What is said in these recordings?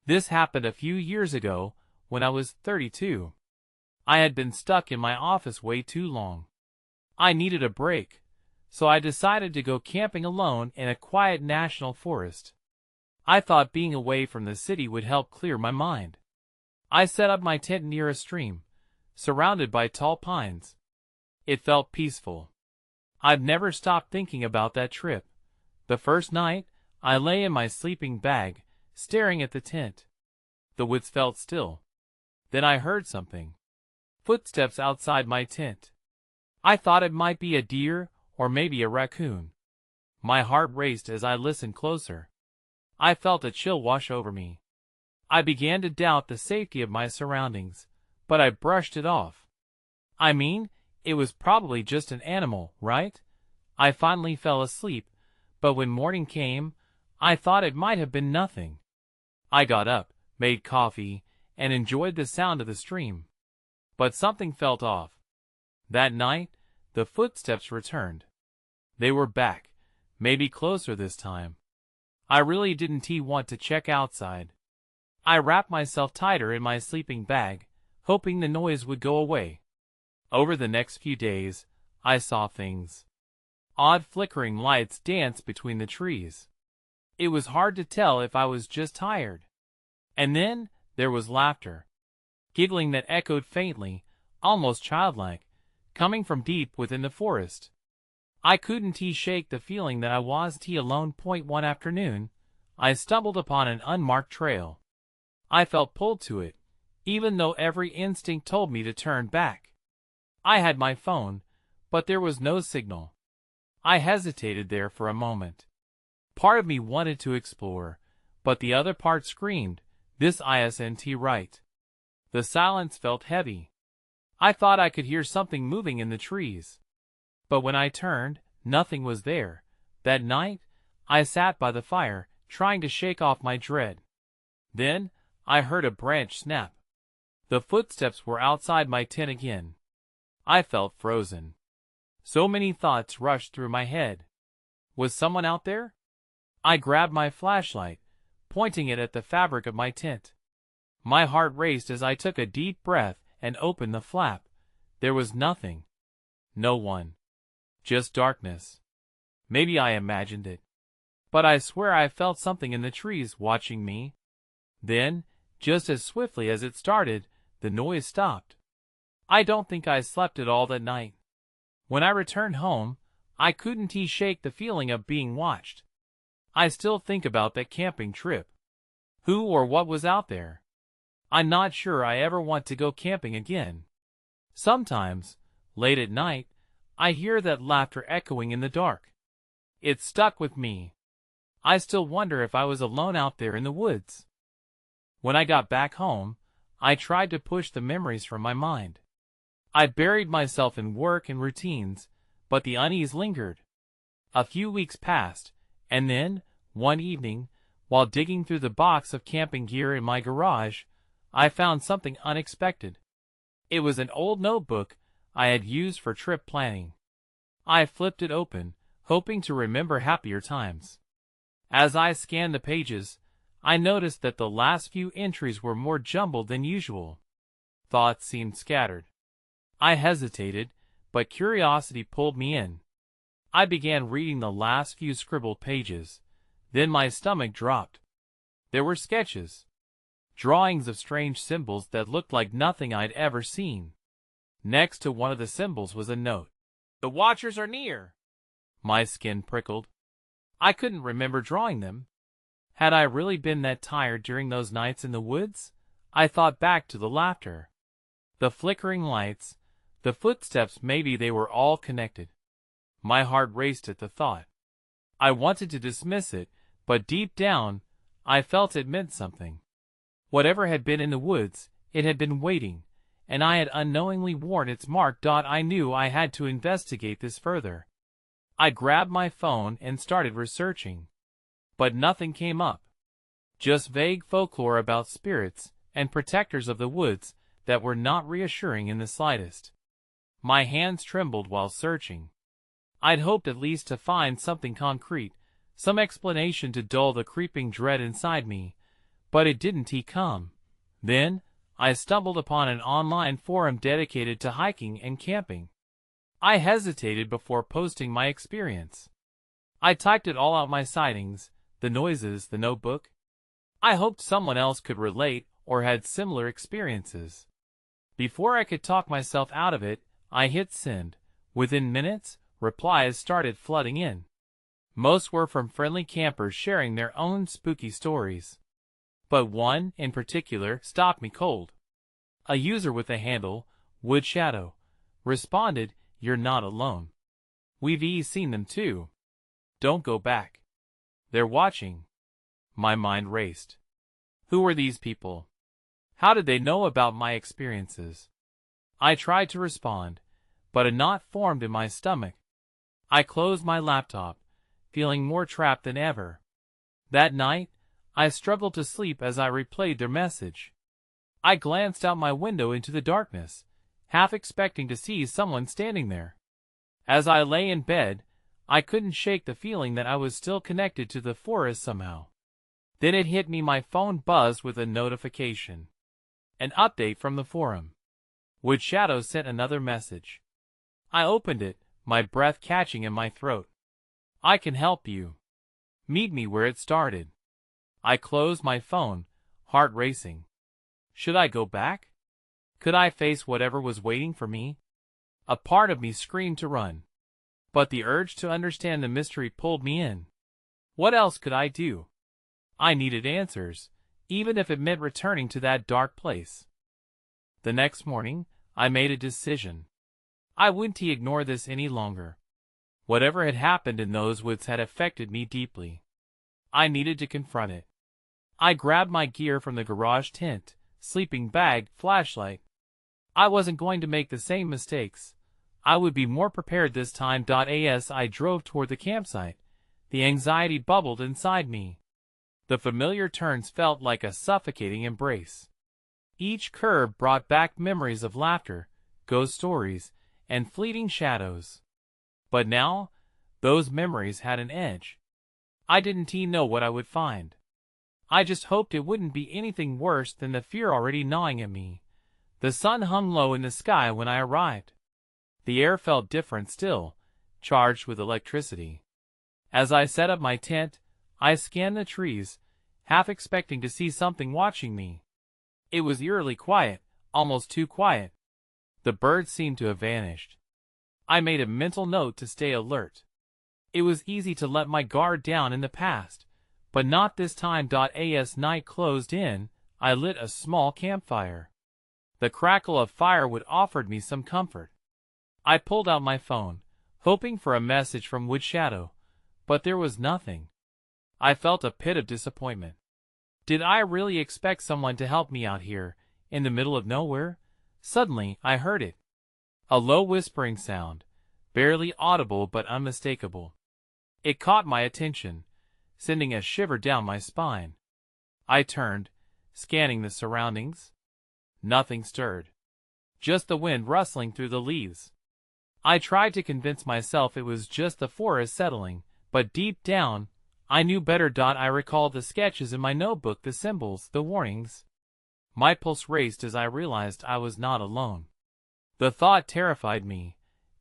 This happened a few years ago when I was 32. I had been stuck in my office way too long. I needed a break, so I decided to go camping alone in a quiet national forest. I thought being away from the city would help clear my mind. I set up my tent near a stream, surrounded by tall pines. It felt peaceful. I've never stopped thinking about that trip. The first night, I lay in my sleeping bag, staring at the tent. The woods felt still. Then I heard something. Footsteps outside my tent. I thought it might be a deer or maybe a raccoon. My heart raced as I listened closer. I felt a chill wash over me. I began to doubt the safety of my surroundings, but I brushed it off. I mean, it was probably just an animal, right? I finally fell asleep, but when morning came, I thought it might have been nothing. I got up, made coffee, and enjoyed the sound of the stream. But something felt off. That night, the footsteps returned. They were back, maybe closer this time. I really didn't want to check outside. I wrapped myself tighter in my sleeping bag, hoping the noise would go away. Over the next few days, I saw things. Odd flickering lights danced between the trees. It was hard to tell if I was just tired. And then, there was laughter. Giggling that echoed faintly, almost childlike, coming from deep within the forest. I couldn't shake the feeling that I was alone. One afternoon, I stumbled upon an unmarked trail. I felt pulled to it, even though every instinct told me to turn back. I had my phone, but there was no signal. I hesitated there for a moment. Part of me wanted to explore, but the other part screamed, "This isn't right." The silence felt heavy. I thought I could hear something moving in the trees. But when I turned, nothing was there. That night, I sat by the fire, trying to shake off my dread. Then, I heard a branch snap. The footsteps were outside my tent again. I felt frozen. So many thoughts rushed through my head. Was someone out there? I grabbed my flashlight, pointing it at the fabric of my tent. My heart raced as I took a deep breath and opened the flap. There was nothing. No one. Just darkness. Maybe I imagined it. But I swear I felt something in the trees watching me. Then, just as swiftly as it started, the noise stopped. I don't think I slept at all that night. When I returned home, I couldn't shake the feeling of being watched. I still think about that camping trip. Who or what was out there? I'm not sure I ever want to go camping again. Sometimes, late at night, I hear that laughter echoing in the dark. It stuck with me. I still wonder if I was alone out there in the woods. When I got back home, I tried to push the memories from my mind. I buried myself in work and routines, but the unease lingered. A few weeks passed, and then, one evening, while digging through the box of camping gear in my garage, I found something unexpected. It was an old notebook I had used for trip planning. I flipped it open, hoping to remember happier times. As I scanned the pages, I noticed that the last few entries were more jumbled than usual. Thoughts seemed scattered. I hesitated, but curiosity pulled me in. I began reading the last few scribbled pages. Then my stomach dropped. There were sketches. Drawings of strange symbols that looked like nothing I'd ever seen. Next to one of the symbols was a note. "The Watchers are near." My skin prickled. I couldn't remember drawing them. Had I really been that tired during those nights in the woods? I thought back to the laughter. The flickering lights, the footsteps, maybe they were all connected. My heart raced at the thought. I wanted to dismiss it, but deep down, I felt it meant something. Whatever had been in the woods, it had been waiting, and I had unknowingly worn its mark. I knew I had to investigate this further. I grabbed my phone and started researching. But nothing came up. Just vague folklore about spirits and protectors of the woods that were not reassuring in the slightest. My hands trembled while searching. I'd hoped at least to find something concrete, some explanation to dull the creeping dread inside me, but it didn't come. Then, I stumbled upon an online forum dedicated to hiking and camping. I hesitated before posting my experience. I typed it all out: my sightings, the noises, the notebook. I hoped someone else could relate or had similar experiences. Before I could talk myself out of it, I hit send. Within minutes, replies started flooding in. Most were from friendly campers sharing their own spooky stories. But one, in particular, stopped me cold. A user with the handle, Wood Shadow, responded, "You're not alone. We've seen them too. Don't go back. They're watching." My mind raced. Who were these people? How did they know about my experiences? I tried to respond, but a knot formed in my stomach. I closed my laptop, feeling more trapped than ever. That night, I struggled to sleep as I replayed their message. I glanced out my window into the darkness, half expecting to see someone standing there. As I lay in bed, I couldn't shake the feeling that I was still connected to the forest somehow. Then it hit me: my phone buzzed with a notification. An update from the forum. Wood Shadow sent another message. I opened it, my breath catching in my throat. "I can help you. Meet me where it started." I closed my phone, heart racing. Should I go back? Could I face whatever was waiting for me? A part of me screamed to run, but the urge to understand the mystery pulled me in. What else could I do? I needed answers, even if it meant returning to that dark place. The next morning, I made a decision. I wouldn't ignore this any longer. Whatever had happened in those woods had affected me deeply. I needed to confront it. I grabbed my gear from the garage tent, sleeping bag, flashlight. I wasn't going to make the same mistakes. I would be more prepared this time. As I drove toward the campsite, the anxiety bubbled inside me. The familiar turns felt like a suffocating embrace. Each curve brought back memories of laughter, ghost stories, and fleeting shadows. But now, those memories had an edge. I didn't know what I would find. I just hoped it wouldn't be anything worse than the fear already gnawing at me. The sun hung low in the sky when I arrived. The air felt different still, charged with electricity. As I set up my tent, I scanned the trees, half expecting to see something watching me. It was eerily quiet, almost too quiet. The birds seemed to have vanished. I made a mental note to stay alert. It was easy to let my guard down in the past, but not this time. As night closed in, I lit a small campfire. The crackle of firewood offered me some comfort. I pulled out my phone, hoping for a message from Wood Shadow, but there was nothing. I felt a pit of disappointment. Did I really expect someone to help me out here, in the middle of nowhere? Suddenly, I heard it. A low whispering sound, barely audible but unmistakable. It caught my attention, sending a shiver down my spine. I turned, scanning the surroundings. Nothing stirred. Just the wind rustling through the leaves. I tried to convince myself it was just the forest settling, but deep down, I knew better. I recalled the sketches in my notebook, the symbols, the warnings. My pulse raced as I realized I was not alone. The thought terrified me,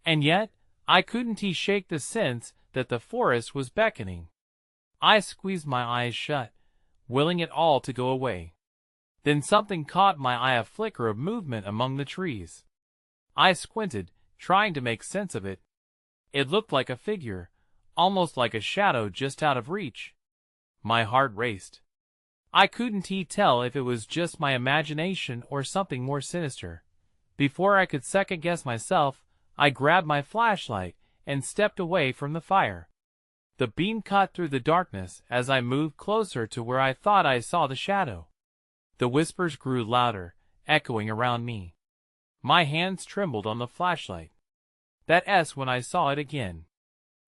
and yet I couldn't shake the sense that the forest was beckoning. I squeezed my eyes shut, willing it all to go away. Then something caught my eye, a flicker of movement among the trees. I squinted, trying to make sense of it. It looked like a figure, almost like a shadow just out of reach. My heart raced. I couldn't tell if it was just my imagination or something more sinister. Before I could second-guess myself, I grabbed my flashlight and stepped away from the fire. The beam cut through the darkness as I moved closer to where I thought I saw the shadow. The whispers grew louder, echoing around me. My hands trembled on the flashlight. That S when I saw it again.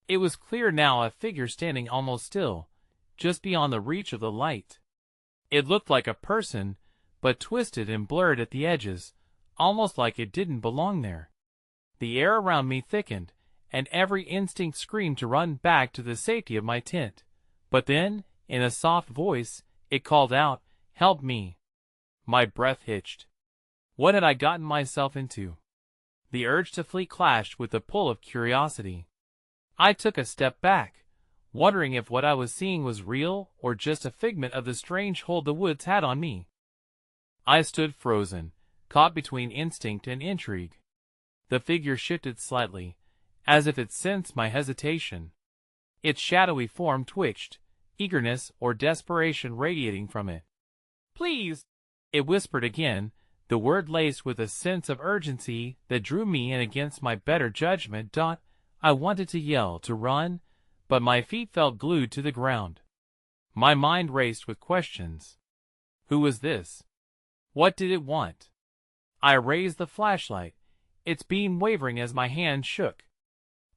It was clear now, a figure standing almost still, just beyond the reach of the light. It looked like a person, but twisted and blurred at the edges, almost like it didn't belong there. The air around me thickened, and every instinct screamed to run back to the safety of my tent. But then, in a soft voice, it called out, Help me. My breath hitched. What had I gotten myself into? The urge to flee clashed with the pull of curiosity. I took a step back, wondering if what I was seeing was real or just a figment of the strange hold the woods had on me. I stood frozen, caught between instinct and intrigue. The figure shifted slightly, as if it sensed my hesitation. Its shadowy form twitched, eagerness or desperation radiating from it. "Please," it whispered again, the word laced with a sense of urgency that drew me in against my better judgment. I wanted to yell, to run, but my feet felt glued to the ground. My mind raced with questions. Who was this? What did it want? I raised the flashlight, its beam wavering as my hand shook.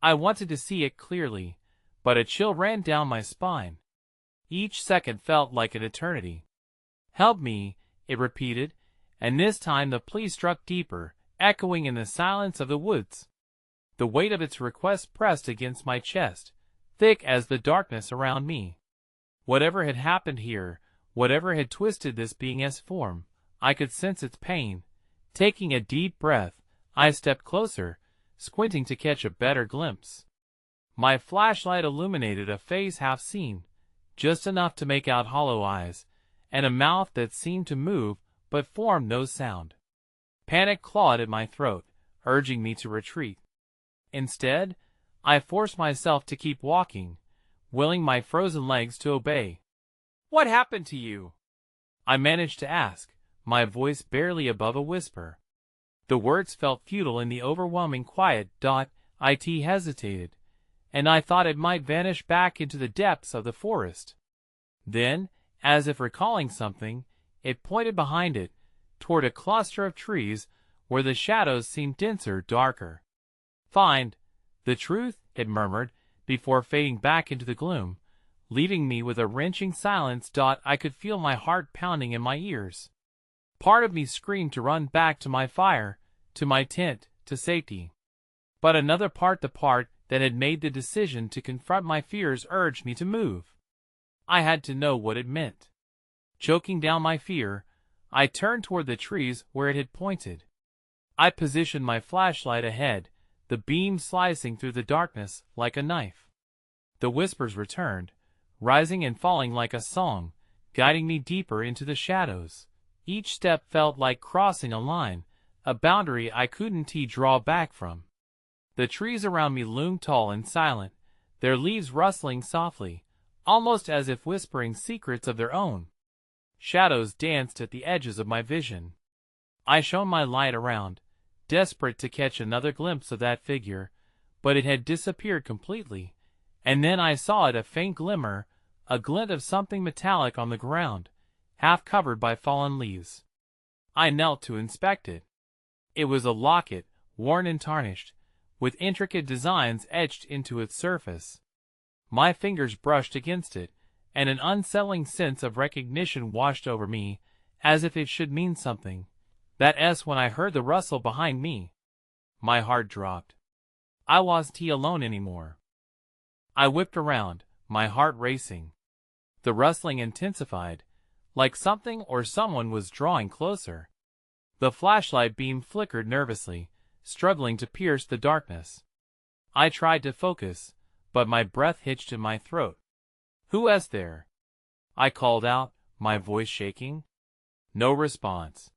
I wanted to see it clearly, but a chill ran down my spine. Each second felt like an eternity. "Help me," it repeated, and this time the plea struck deeper, echoing in the silence of the woods. The weight of its request pressed against my chest, thick as the darkness around me. Whatever had happened here, whatever had twisted this being's form, I could sense its pain. Taking a deep breath, I stepped closer, squinting to catch a better glimpse. My flashlight illuminated a face half seen, just enough to make out hollow eyes, and a mouth that seemed to move but formed no sound. Panic clawed at my throat, urging me to retreat. Instead, I forced myself to keep walking, willing my frozen legs to obey. "What happened to you?" I managed to ask, my voice barely above a whisper. The words felt futile in the overwhelming quiet. It hesitated, and I thought it might vanish back into the depths of the forest. Then, as if recalling something, it pointed behind it, toward a cluster of trees where the shadows seemed denser, darker. "Find the truth," it murmured, before fading back into the gloom, leaving me with a wrenching silence. I could feel my heart pounding in my ears. Part of me screamed to run back to my fire, to my tent, to safety. But another part, the part that had made the decision to confront my fears, urged me to move. I had to know what it meant. Choking down my fear, I turned toward the trees where it had pointed. I positioned my flashlight ahead, the beam slicing through the darkness like a knife. The whispers returned, rising and falling like a song, guiding me deeper into the shadows. Each step felt like crossing a line, a boundary I couldn't draw back from. The trees around me loomed tall and silent, their leaves rustling softly, almost as if whispering secrets of their own. Shadows danced at the edges of my vision. I shone my light around, desperate to catch another glimpse of that figure, but it had disappeared completely, and then I saw it, a faint glimmer, a glint of something metallic on the ground, half covered by fallen leaves. I knelt to inspect it. It was a locket, worn and tarnished, with intricate designs etched into its surface. My fingers brushed against it, and an unsettling sense of recognition washed over me, as if it should mean something. That S when I heard the rustle behind me. My heart dropped. I wasn't alone anymore. I whipped around, my heart racing. The rustling intensified, like something or someone was drawing closer. The flashlight beam flickered nervously, struggling to pierce the darkness. I tried to focus, but my breath hitched in my throat. "Who is there?" I called out, my voice shaking. No response.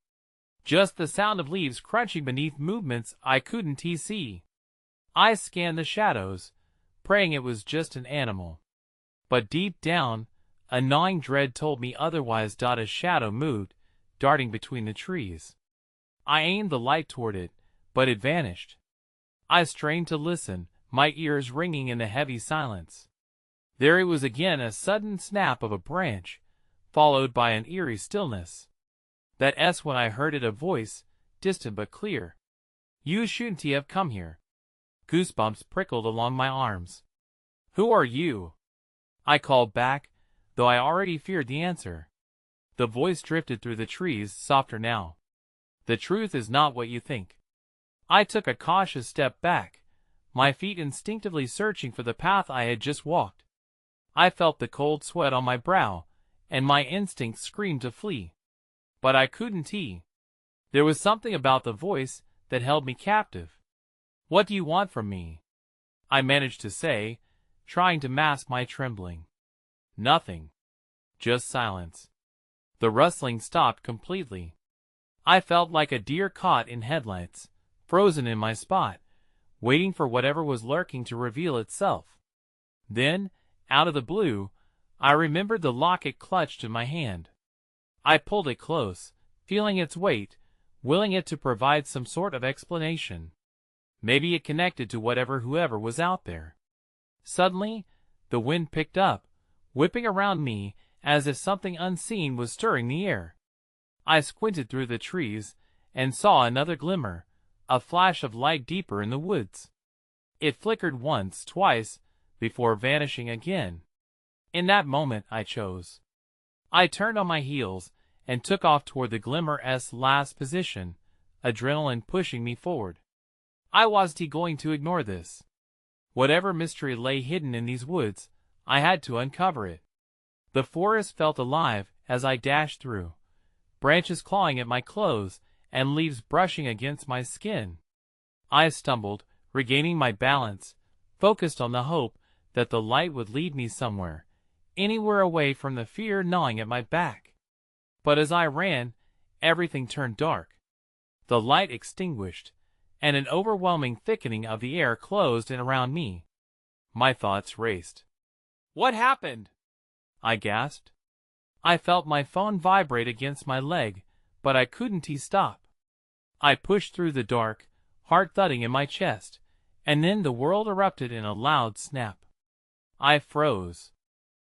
Just the sound of leaves crunching beneath movements I couldn't see. I scanned the shadows, praying it was just an animal. But deep down, a gnawing dread told me otherwise. A shadow moved, darting between the trees. I aimed the light toward it, but it vanished. I strained to listen, my ears ringing in the heavy silence. There it was again, a sudden snap of a branch, followed by an eerie stillness. That S when I heard it, a voice, distant but clear. "You shouldn't have come here." Goosebumps prickled along my arms. "Who are you?" I called back, though I already feared the answer. The voice drifted through the trees, softer now. "The truth is not what you think." I took a cautious step back, my feet instinctively searching for the path I had just walked. I felt the cold sweat on my brow, and my instinct screamed to flee. But I couldn't. There was something about the voice that held me captive. "What do you want from me?" I managed to say, trying to mask my trembling. "Nothing. Just silence." The rustling stopped completely. I felt like a deer caught in headlights, frozen in my spot, waiting for whatever was lurking to reveal itself. Then, out of the blue, I remembered the locket clutched in my hand. I pulled it close, feeling its weight, willing it to provide some sort of explanation. Maybe it connected to whoever was out there. Suddenly, the wind picked up, whipping around me as if something unseen was stirring the air. I squinted through the trees and saw another glimmer, a flash of light deeper in the woods. It flickered once, twice, before vanishing again. In that moment I chose. I turned on my heels and took off toward the glimmer's last position, adrenaline pushing me forward. I wasn't going to ignore this. Whatever mystery lay hidden in these woods, I had to uncover it. The forest felt alive as I dashed through, branches clawing at my clothes and leaves brushing against my skin. I stumbled, regaining my balance, focused on the hope that the light would lead me somewhere, anywhere away from the fear gnawing at my back. But as I ran, everything turned dark. The light extinguished, and an overwhelming thickening of the air closed in around me. My thoughts raced. "What happened?" I gasped. I felt my phone vibrate against my leg, but I couldn't stop. I pushed through the dark, heart thudding in my chest, and then the world erupted in a loud snap. I froze.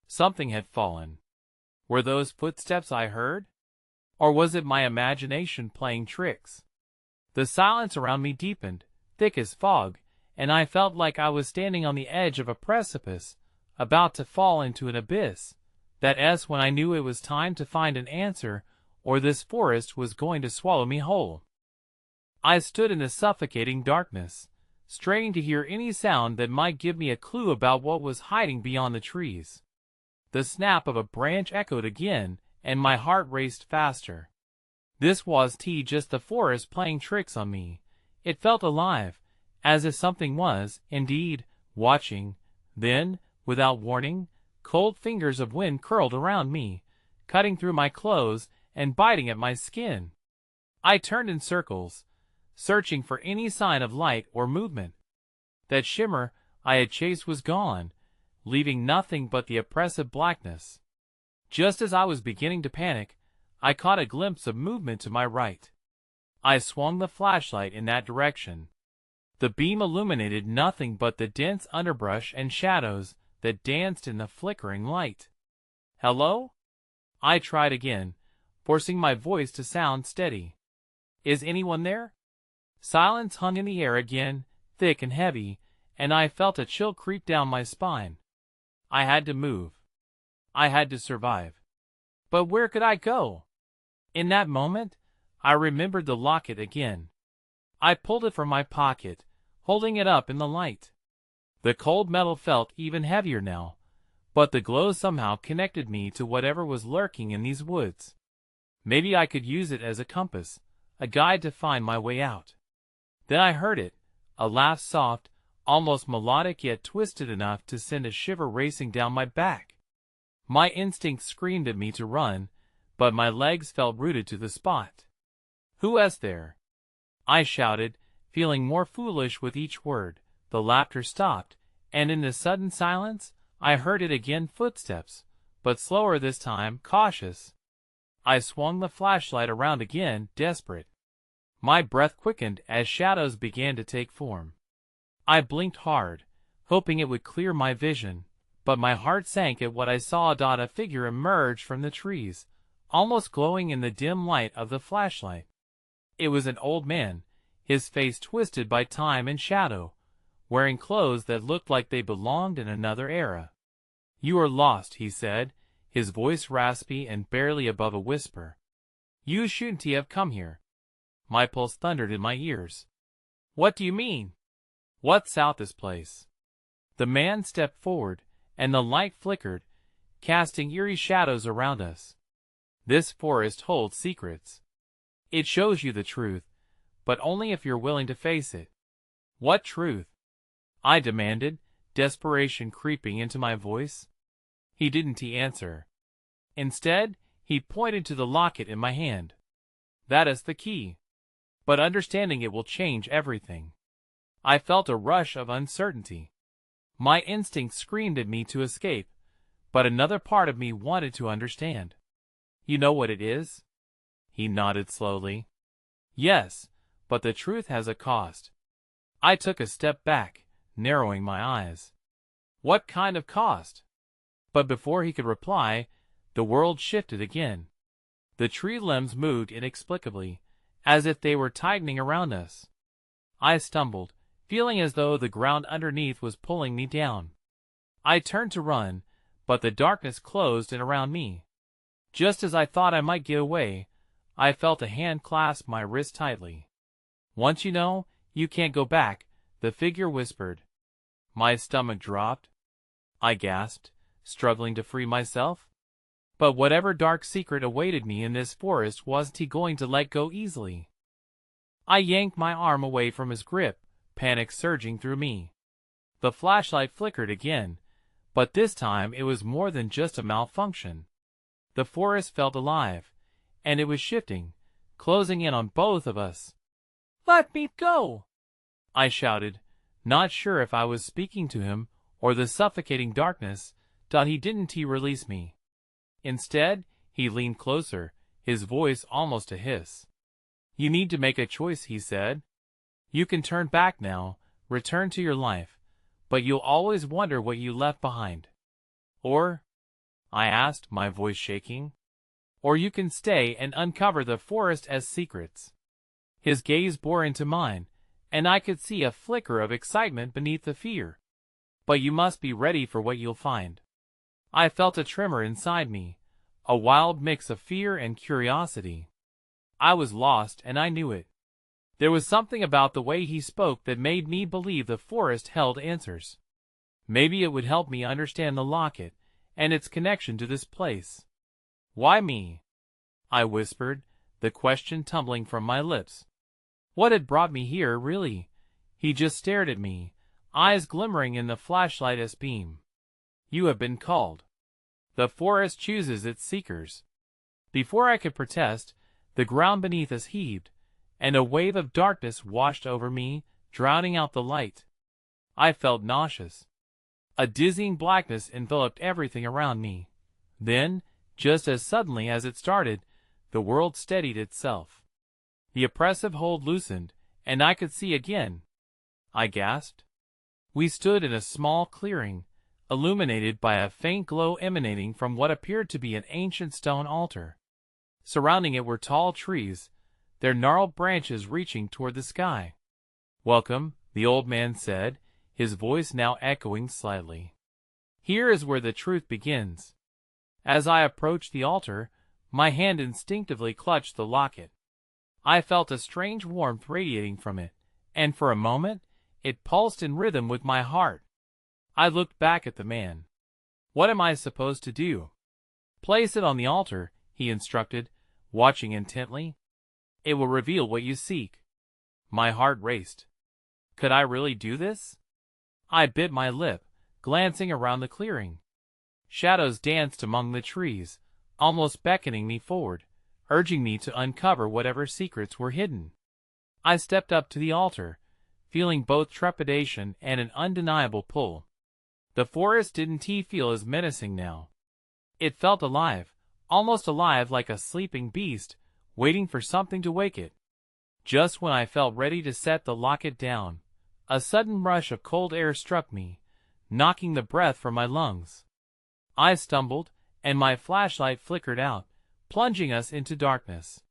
Something had fallen. Were those footsteps I heard? Or was it my imagination playing tricks? The silence around me deepened, thick as fog, and I felt like I was standing on the edge of a precipice, about to fall into an abyss. That's when I knew it was time to find an answer, or this forest was going to swallow me whole. I stood in the suffocating darkness, straining to hear any sound that might give me a clue about what was hiding beyond the trees. The snap of a branch echoed again, and my heart raced faster. This wasn't just the forest playing tricks on me. It felt alive, as if something was, indeed, watching. Then, without warning, cold fingers of wind curled around me, cutting through my clothes and biting at my skin. I turned in circles, searching for any sign of light or movement. That shimmer I had chased was gone, leaving nothing but the oppressive blackness. Just as I was beginning to panic, I caught a glimpse of movement to my right. I swung the flashlight in that direction. The beam illuminated nothing but the dense underbrush and shadows that danced in the flickering light. "Hello?" I tried again, forcing my voice to sound steady. "Is anyone there?" Silence hung in the air again, thick and heavy, and I felt a chill creep down my spine. I had to move. I had to survive. But where could I go? In that moment, I remembered the locket again. I pulled it from my pocket, holding it up in the light. The cold metal felt even heavier now, but the glow somehow connected me to whatever was lurking in these woods. Maybe I could use it as a compass, a guide to find my way out. Then I heard it, a laugh soft, almost melodic yet twisted enough to send a shiver racing down my back. My instinct screamed at me to run, but my legs felt rooted to the spot. "Who is there?" I shouted, feeling more foolish with each word. The laughter stopped, and in the sudden silence, I heard it again, footsteps, but slower this time, cautious. I swung the flashlight around again, desperate. My breath quickened as shadows began to take form. I blinked hard, hoping it would clear my vision, but my heart sank at what I saw. A figure emerge from the trees, almost glowing in the dim light of the flashlight. It was an old man, his face twisted by time and shadow, wearing clothes that looked like they belonged in another era. "You are lost," he said, his voice raspy and barely above a whisper. "You shouldn't have come here." My pulse thundered in my ears. "What do you mean? What's out this place?" The man stepped forward, and the light flickered, casting eerie shadows around us. This forest holds secrets. It shows you the truth, but only if you're willing to face it. What truth? I demanded, desperation creeping into my voice. He didn't answer. Instead, he pointed to the locket in my hand. That is the key. But understanding it will change everything. I felt a rush of uncertainty. My instinct screamed at me to escape, but another part of me wanted to understand. You know what it is? He nodded slowly. Yes, but the truth has a cost. I took a step back, narrowing my eyes. What kind of cost? But before he could reply, the world shifted again. The tree limbs moved inexplicably, as if they were tightening around us. I stumbled, feeling as though the ground underneath was pulling me down. I turned to run, but the darkness closed in around me. Just as I thought I might get away, I felt a hand clasp my wrist tightly. Once you know, you can't go back, the figure whispered. My stomach dropped. I gasped, struggling to free myself. But whatever dark secret awaited me in this forest wasn't he going to let go easily. I yanked my arm away from his grip, panic surging through me. The flashlight flickered again, but this time it was more than just a malfunction. The forest felt alive, and it was shifting, closing in on both of us. "Let me go!" I shouted, not sure if I was speaking to him or the suffocating darkness. He didn't release me. Instead, he leaned closer, his voice almost a hiss. "You need to make a choice," he said. "You can turn back now, return to your life, but you'll always wonder what you left behind. Or," I asked, my voice shaking, "or you can stay and uncover the forest as secrets." His gaze bore into mine, and I could see a flicker of excitement beneath the fear. "But you must be ready for what you'll find." I felt a tremor inside me, a wild mix of fear and curiosity. I was lost, and I knew it. There was something about the way he spoke that made me believe the forest held answers. Maybe it would help me understand the locket and its connection to this place. "Why me?" I whispered, the question tumbling from my lips. What had brought me here, really? He just stared at me, eyes glimmering in the flashlight's beam. "You have been called. The forest chooses its seekers." Before I could protest, the ground beneath us heaved, and a wave of darkness washed over me, drowning out the light. I felt nauseous. A dizzying blackness enveloped everything around me. Then, just as suddenly as it started, the world steadied itself. The oppressive hold loosened, and I could see again. I gasped. We stood in a small clearing, illuminated by a faint glow emanating from what appeared to be an ancient stone altar. Surrounding it were tall trees, their gnarled branches reaching toward the sky. "Welcome," the old man said, his voice now echoing slightly. "Here is where the truth begins." As I approached the altar, my hand instinctively clutched the locket. I felt a strange warmth radiating from it, and for a moment, it pulsed in rhythm with my heart. I looked back at the man. "What am I supposed to do?" "Place it on the altar," he instructed, watching intently. "It will reveal what you seek." My heart raced. Could I really do this? I bit my lip, glancing around the clearing. Shadows danced among the trees, almost beckoning me forward, urging me to uncover whatever secrets were hidden. I stepped up to the altar, feeling both trepidation and an undeniable pull. The forest didn't feel as menacing now. It felt alive, almost alive, like a sleeping beast, waiting for something to wake it. Just when I felt ready to set the locket down, a sudden rush of cold air struck me, knocking the breath from my lungs. I stumbled, and my flashlight flickered out, plunging us into darkness.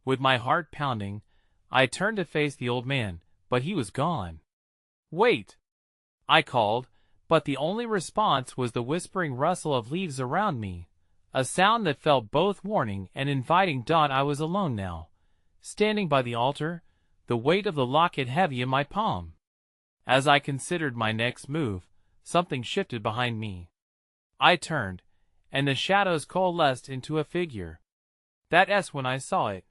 With my heart pounding, I turned to face the old man, but he was gone. "Wait!" I called, but the only response was the whispering rustle of leaves around me, a sound that felt both warning and inviting. I was alone now, standing by the altar, the weight of the locket heavy in my palm. As I considered my next move, something shifted behind me. I turned, and the shadows coalesced into a figure. That's when I saw it.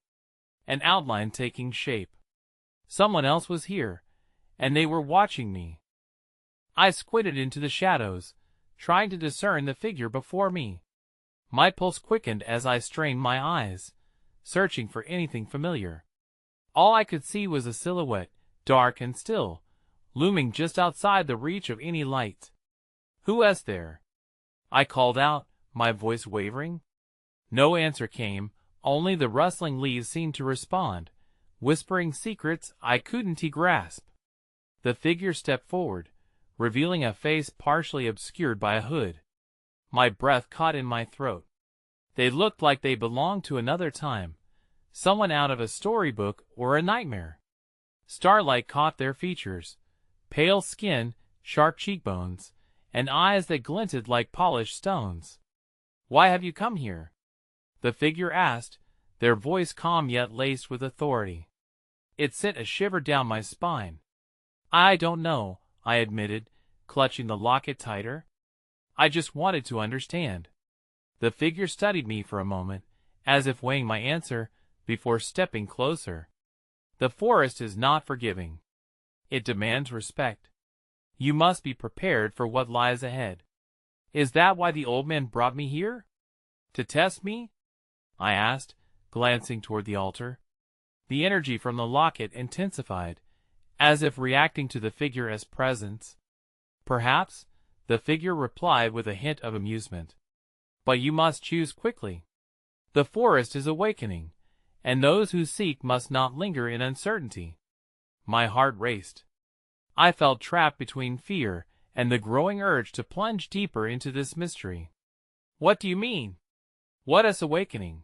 An outline taking shape. Someone else was here, and they were watching me. I squinted into the shadows, trying to discern the figure before me. My pulse quickened as I strained my eyes, searching for anything familiar. All I could see was a silhouette, dark and still, looming just outside the reach of any light. "Who is there?" I called out, my voice wavering. No answer came, only the rustling leaves seemed to respond, whispering secrets I couldn't grasp. The figure stepped forward, revealing a face partially obscured by a hood. My breath caught in my throat. They looked like they belonged to another time, someone out of a storybook or a nightmare. Starlight caught their features, pale skin, sharp cheekbones, and eyes that glinted like polished stones. "Why have you come here?" the figure asked, their voice calm yet laced with authority. It sent a shiver down my spine. "I don't know," I admitted, clutching the locket tighter. "I just wanted to understand." The figure studied me for a moment, as if weighing my answer, before stepping closer. "The forest is not forgiving. It demands respect. You must be prepared for what lies ahead." "Is that why the old man brought me here? To test me?" I asked, glancing toward the altar. The energy from the locket intensified, as if reacting to the figure as presence. "Perhaps," the figure replied with a hint of amusement. "But you must choose quickly. The forest is awakening, and those who seek must not linger in uncertainty." My heart raced. I felt trapped between fear and the growing urge to plunge deeper into this mystery. "What do you mean? What is awakening?"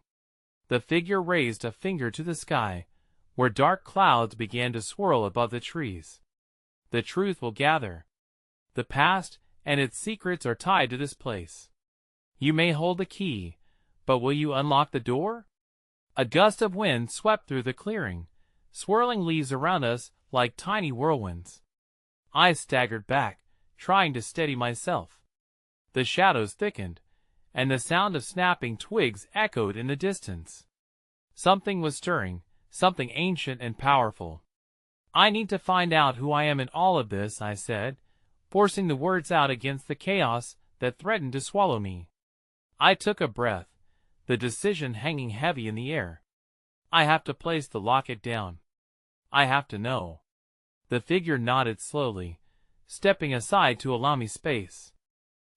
The figure raised a finger to the sky, where dark clouds began to swirl above the trees. "The truth will gather. The past and its secrets are tied to this place. You may hold the key, but will you unlock the door?" A gust of wind swept through the clearing, swirling leaves around us like tiny whirlwinds. I staggered back, trying to steady myself. The shadows thickened, and the sound of snapping twigs echoed in the distance. Something was stirring, something ancient and powerful. "I need to find out who I am in all of this," I said, forcing the words out against the chaos that threatened to swallow me. I took a breath, the decision hanging heavy in the air. I have to place the locket down. I have to know. The figure nodded slowly, stepping aside to allow me space.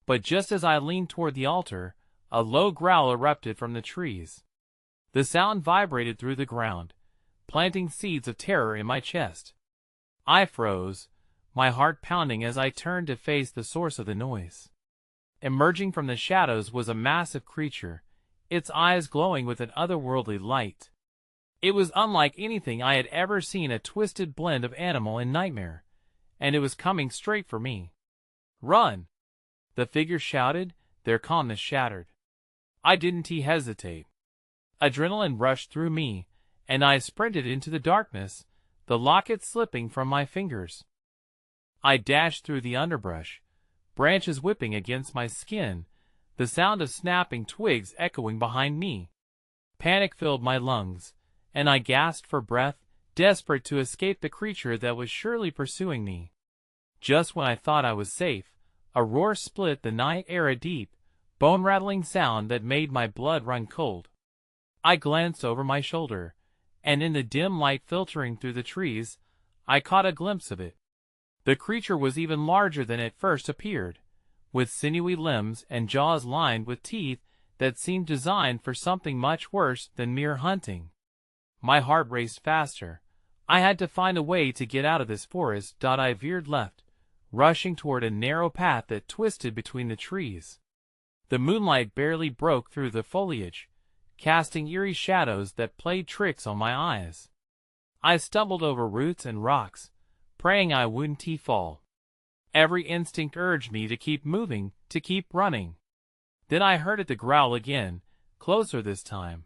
But just as I leaned toward the altar, a low growl erupted from the trees. The sound vibrated through the ground, planting seeds of terror in my chest. I froze, my heart pounding as I turned to face the source of the noise. Emerging from the shadows was a massive creature, its eyes glowing with an otherworldly light. It was unlike anything I had ever seen, a twisted blend of animal and nightmare, and it was coming straight for me. "Run!" the figure shouted, their calmness shattered. I didn't hesitate. Adrenaline rushed through me, and I sprinted into the darkness, the locket slipping from my fingers. I dashed through the underbrush, branches whipping against my skin, the sound of snapping twigs echoing behind me. Panic filled my lungs, and I gasped for breath, desperate to escape the creature that was surely pursuing me. Just when I thought I was safe, a roar split the night air, a deep, bone-rattling sound that made my blood run cold. I glanced over my shoulder, and in the dim light filtering through the trees, I caught a glimpse of it. The creature was even larger than it first appeared, with sinewy limbs and jaws lined with teeth that seemed designed for something much worse than mere hunting. My heart raced faster. I had to find a way to get out of this forest. I veered left, rushing toward a narrow path that twisted between the trees. The moonlight barely broke through the foliage, casting eerie shadows that played tricks on my eyes. I stumbled over roots and rocks, praying I wouldn't fall. Every instinct urged me to keep moving, to keep running. Then I heard it growl again, closer this time.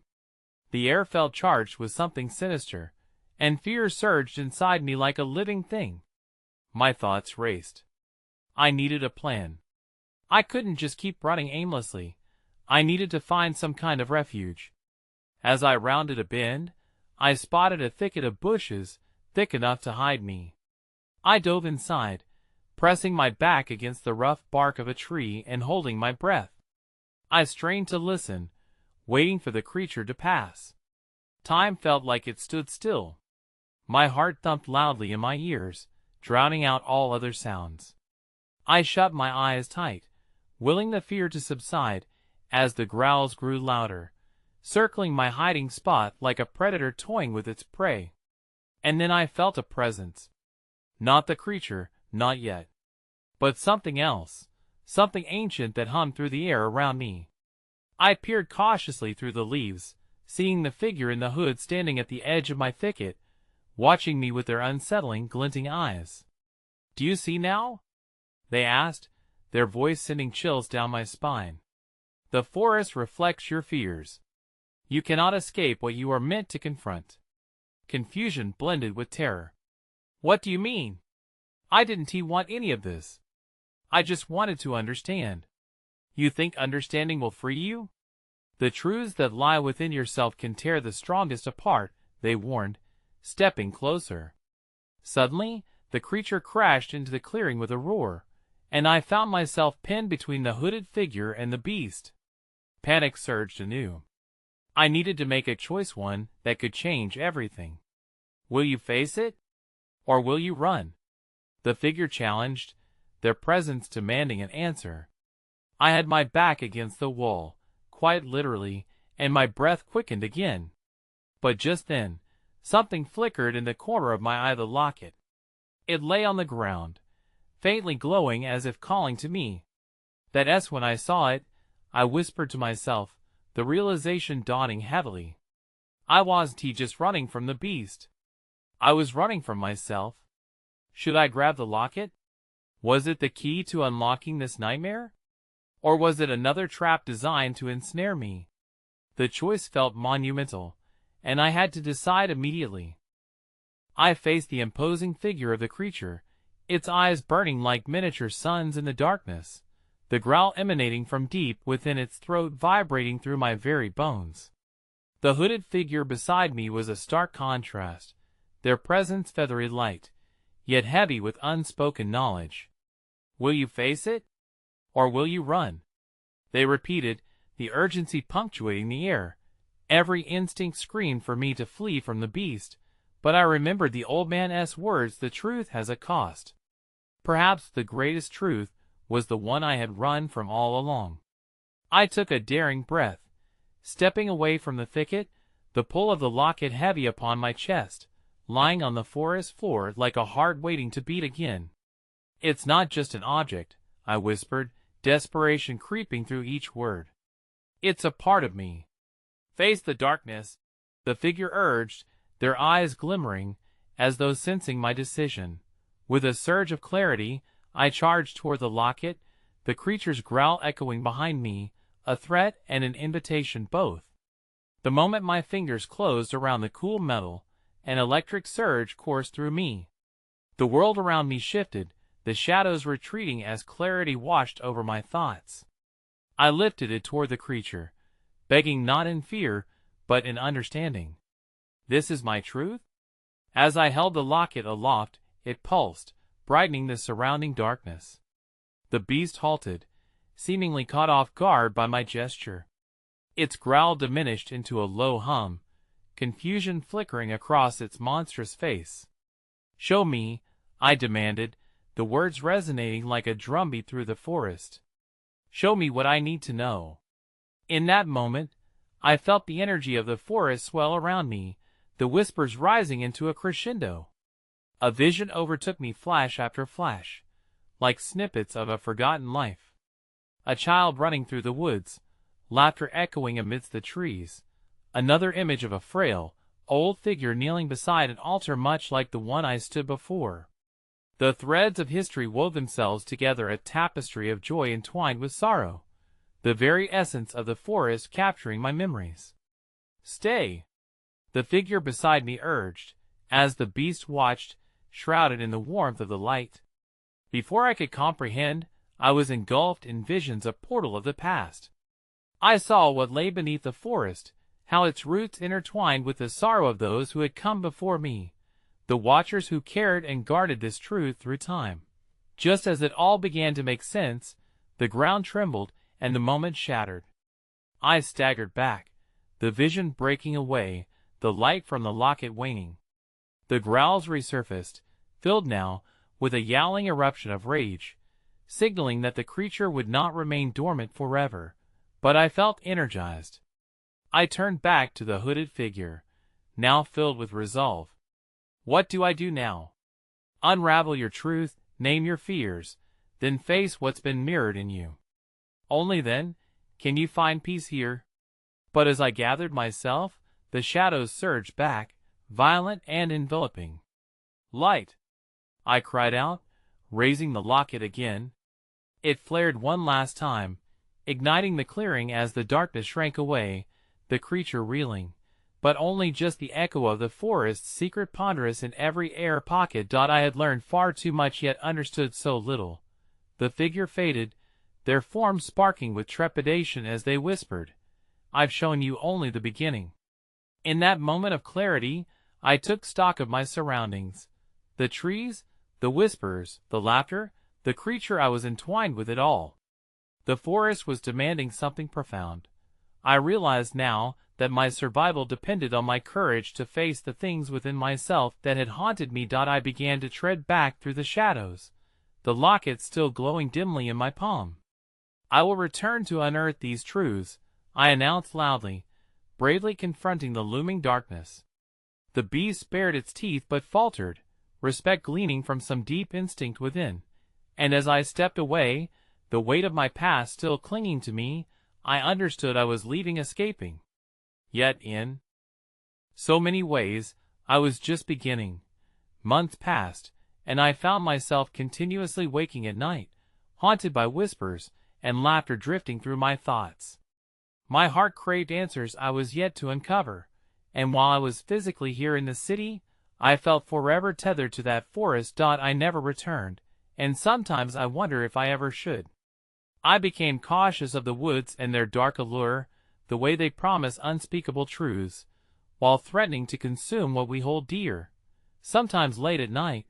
The air felt charged with something sinister, and fear surged inside me like a living thing. My thoughts raced. I needed a plan. I couldn't just keep running aimlessly. I needed to find some kind of refuge. As I rounded a bend, I spotted a thicket of bushes thick enough to hide me. I dove inside, pressing my back against the rough bark of a tree and holding my breath. I strained to listen, waiting for the creature to pass. Time felt like it stood still. My heart thumped loudly in my ears, drowning out all other sounds. I shut my eyes tight, willing the fear to subside as the growls grew louder, circling my hiding spot like a predator toying with its prey. And then I felt a presence. Not the creature, not yet. But something else, something ancient that hummed through the air around me. I peered cautiously through the leaves, seeing the figure in the hood standing at the edge of my thicket, watching me with their unsettling, glinting eyes. "Do you see now?" they asked, their voice sending chills down my spine. "The forest reflects your fears. You cannot escape what you are meant to confront." Confusion blended with terror. "What do you mean? I didn't want any of this. I just wanted to understand." "You think understanding will free you? The truths that lie within yourself can tear the strongest apart," they warned, stepping closer. Suddenly, the creature crashed into the clearing with a roar, and I found myself pinned between the hooded figure and the beast. Panic surged anew. I needed to make a choice, one that could change everything. "Will you face it? Or will you run?" the figure challenged, their presence demanding an answer. I had my back against the wall, quite literally, and my breath quickened again. But just then, something flickered in the corner of my eye, the locket. It lay on the ground, faintly glowing as if calling to me. That S when I saw it, I whispered to myself, the realization dawning heavily. I wasn't just running from the beast. I was running from myself. Should I grab the locket? Was it the key to unlocking this nightmare? Or was it another trap designed to ensnare me? The choice felt monumental, and I had to decide immediately. I faced the imposing figure of the creature, its eyes burning like miniature suns in the darkness, the growl emanating from deep within its throat vibrating through my very bones. The hooded figure beside me was a stark contrast, their presence feathery light, yet heavy with unspoken knowledge. "Will you face it? Or will you run?" they repeated, the urgency punctuating the air. Every instinct screamed for me to flee from the beast, but I remembered the old man's words, "The truth has a cost." Perhaps the greatest truth was the one I had run from all along. I took a daring breath, stepping away from the thicket, the pull of the locket heavy upon my chest, lying on the forest floor like a heart waiting to beat again. "It's not just an object," I whispered, desperation creeping through each word. "It's a part of me." "Face the darkness," the figure urged, their eyes glimmering, as though sensing my decision. With a surge of clarity, I charged toward the locket, the creature's growl echoing behind me, a threat and an invitation both. The moment my fingers closed around the cool metal, an electric surge coursed through me. The world around me shifted, the shadows retreating as clarity washed over my thoughts. I lifted it toward the creature, begging not in fear, but in understanding. "This is my truth?" As I held the locket aloft, it pulsed, brightening the surrounding darkness. The beast halted, seemingly caught off guard by my gesture. Its growl diminished into a low hum, confusion flickering across its monstrous face. "Show me," I demanded, the words resonating like a drumbeat through the forest. "Show me what I need to know." In that moment, I felt the energy of the forest swell around me, the whispers rising into a crescendo. A vision overtook me, flash after flash, like snippets of a forgotten life. A child running through the woods, laughter echoing amidst the trees. Another image of a frail, old figure kneeling beside an altar much like the one I stood before. The threads of history wove themselves together, a tapestry of joy entwined with sorrow, the very essence of the forest capturing my memories. "Stay," the figure beside me urged, as the beast watched, shrouded in the warmth of the light. Before I could comprehend, I was engulfed in visions, a portal of the past. I saw what lay beneath the forest, how its roots intertwined with the sorrow of those who had come before me, the watchers who cared and guarded this truth through time. Just as it all began to make sense, the ground trembled and the moment shattered. I staggered back, the vision breaking away, the light from the locket waning. The growls resurfaced, filled now with a yowling eruption of rage, signaling that the creature would not remain dormant forever, but I felt energized. I turned back to the hooded figure, now filled with resolve. What do I do now? Unravel your truth, name your fears, then face what's been mirrored in you. Only then can you find peace here. But as I gathered myself, the shadows surged back, violent and enveloping. Light! I cried out, raising the locket again. It flared one last time, igniting the clearing as the darkness shrank away, the creature reeling, but only just the echo of the forest's secret ponderous in every air pocket. I had learned far too much yet understood so little. The figure faded, their forms sparking with trepidation as they whispered, "I've shown you only the beginning." In that moment of clarity, I took stock of my surroundings. The trees, the whispers, the laughter, the creature I was entwined with it all. The forest was demanding something profound. I realized now that my survival depended on my courage to face the things within myself that had haunted me. I began to tread back through the shadows, the locket still glowing dimly in my palm. I will return to unearth these truths, I announced loudly, bravely confronting the looming darkness. The beast bared its teeth but faltered, respect gleaning from some deep instinct within, and as I stepped away, the weight of my past still clinging to me, I understood I was leaving escaping. Yet in so many ways, I was just beginning. Months passed, and I found myself continuously waking at night, haunted by whispers and laughter drifting through my thoughts. My heart craved answers I was yet to uncover, and while I was physically here in the city, I felt forever tethered to that forest. I never returned, and sometimes I wonder if I ever should. I became cautious of the woods and their dark allure, the way they promise unspeakable truths, while threatening to consume what we hold dear. Sometimes late at night,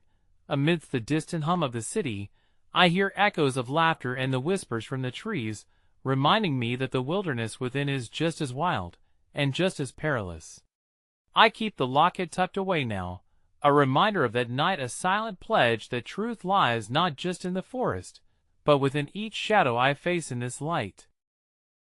amidst the distant hum of the city, I hear echoes of laughter and the whispers from the trees, reminding me that the wilderness within is just as wild, and just as perilous. I keep the locket tucked away now, a reminder of that night, a silent pledge that truth lies not just in the forest, but within each shadow I face in this light.